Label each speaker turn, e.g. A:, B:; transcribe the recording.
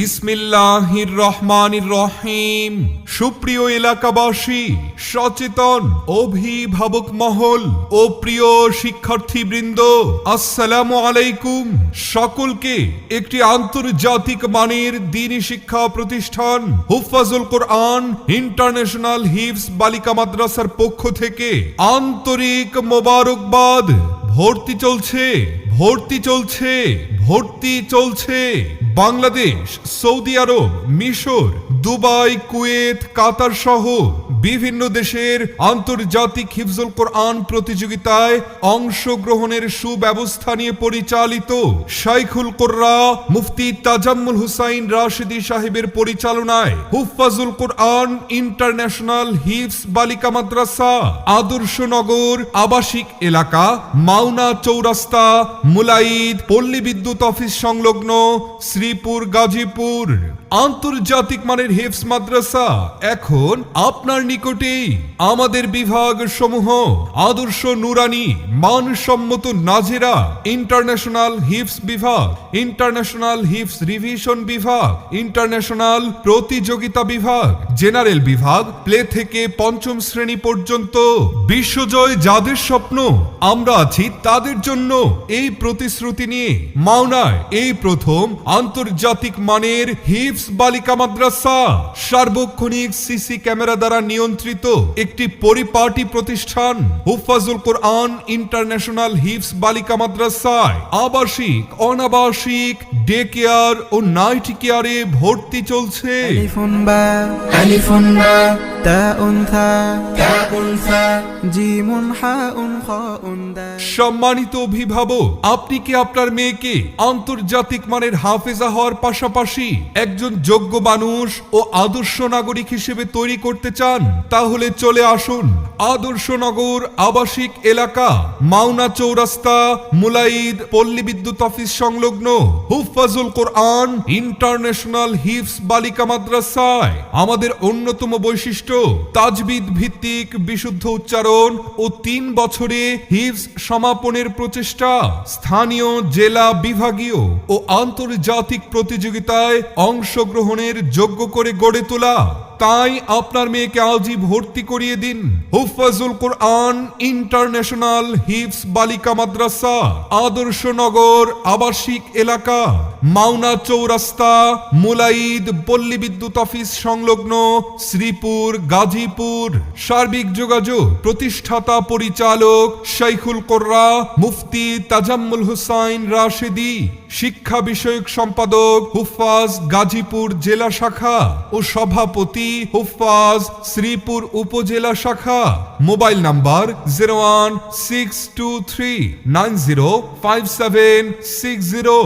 A: বিসমিল্লাহির রহমানির রহিম। সুপ্রিয় এলাকাবাসী, সচেতন অভিভাবক মহল ও প্রিয় শিক্ষার্থীবৃন্দ, আসসালামু আলাইকুম। সকলকে একটি আন্তর্জাতিক মানের দ্বীনি শিক্ষা প্রতিষ্ঠান হুফাজুল কোরআন ইন্টারন্যাশনাল হিফজ বালিকা মাদ্রাসার পক্ষ থেকে আন্তরিক মোবারকবাদ। ভর্তি চলছে বাংলাদেশ, সৌদি আরব, মিশর, দুবাই, কুয়েত, কাতার সহ বিভিন্ন দেশের আন্তর্জাতিক হিফজুল কোরআন প্রতিযোগিতায় অংশগ্রহণের সুব্যবস্থা নিয়ে পরিচালিত শাইখুল কোররা মুফতি তাজাম্মুল হুসাইন রাশেদী সাহেবের পরিচালনায় হুফাজুল কোরআন ইন্টারন্যাশনাল হিফজ বালিকা মাদ্রাসা, আদর্শনগর আবাসিক এলাকা, মাওনা চৌরাস্তা, মুলাইদ, পল্লী বিদ্যুৎ অফিস সংলগ্ন শ্রীপুর, গাজীপুর আন্তর্জাতিক মানের হিফজ মাদ্রাসা এখন আপনার নিকটেই। আমাদের বিভাগ সমূহ আদর্শ নুরানি, মানসম্মত নাজেরা, ইন্টারন্যাশনাল হিফজ বিভাগ, ইন্টারন্যাশনাল হিফজ রিভিশন বিভাগ, ইন্টারন্যাশনাল প্রতিযোগিতা বিভাগ, জেনারেল বিভাগ, প্লে থেকে পঞ্চম শ্রেণী পর্যন্ত। বিশ্বজয় যাদের স্বপ্ন, আমরা আছি তাদের জন্য। এই প্রতিশ্রুতি নিয়ে মাওনায় এই প্রথম আন্তর্জাতিক মানের হিফজ বালিকা মাদ্রাসা, সার্বক্ষণিক সিসি ক্যামেরা দ্বারা নিয়ন্ত্রিত একটি পরিপাটি প্রতিষ্ঠান হুফাজুল কোরআন ইন্টারন্যাশনাল হিফজ বালিকা মাদ্রাসায় আবাসিক, অনাবাসিক, ডে কেয়ার ও নাইট কেয়ারে ভর্তি চলছে। সম্মানিত অভিভাবক, আপনি কি আপনার মেয়েকে আন্তর্জাতিক মানের হাফেজা হওয়ার পাশাপাশি একজন যোগ্য মানুষ ও আদর্শ নাগরিক হিসেবে তৈরি করতে চান? তাহলে চলে আসুন আদর্শনগর আবাসিক এলাকা, মাওনা চৌরাস্তা, মুলাইদ, পল্লী বিদ্যুৎ অফিস সংলগ্ন হুফাজুল কোরআন ইন্টারন্যাশনাল হিফজ বালিকা মাদ্রাসায়। আমাদের অন্যতম বৈশিষ্ট্য তাজবিদ ভিত্তিক বিশুদ্ধ উচ্চারণ ও 3 বছরে হিফজ সমাপনের প্রচেষ্টা। স্থানীয়, জেলা, বিভাগীয় ও আন্তর্জাতিক প্রতিযোগিতায় অংশগ্রহণের যোগ্য করে গড়ে তোলা। তাই আপনার মেয়েকে আজই ভর্তি করিয়ে দিন হুফাজুল কোরআন ইন্টারন্যাশনাল হিফজ বালিকা মাদ্রাসা, আদর্শনগর আবাসিক এলাকা, মাওনা চৌরাস্তা, মুলাইদ, পল্লী বিদ্যুৎ অফিস সংলগ্ন শ্রীপুর, গাজীপুর। সার্বিক যোগাযোগ প্রতিষ্ঠাতা পরিচালক শাইখুল কোররা মুফতি তাজাম্মুল হুসাইন রাশেদী, শিক্ষা বিষয়ক সম্পাদক হুফাজ গাজীপুর জেলা শাখা ও সভাপতি হুফাজ শ্রীপুর উপজেলা শাখা। Mobile number 016239057660।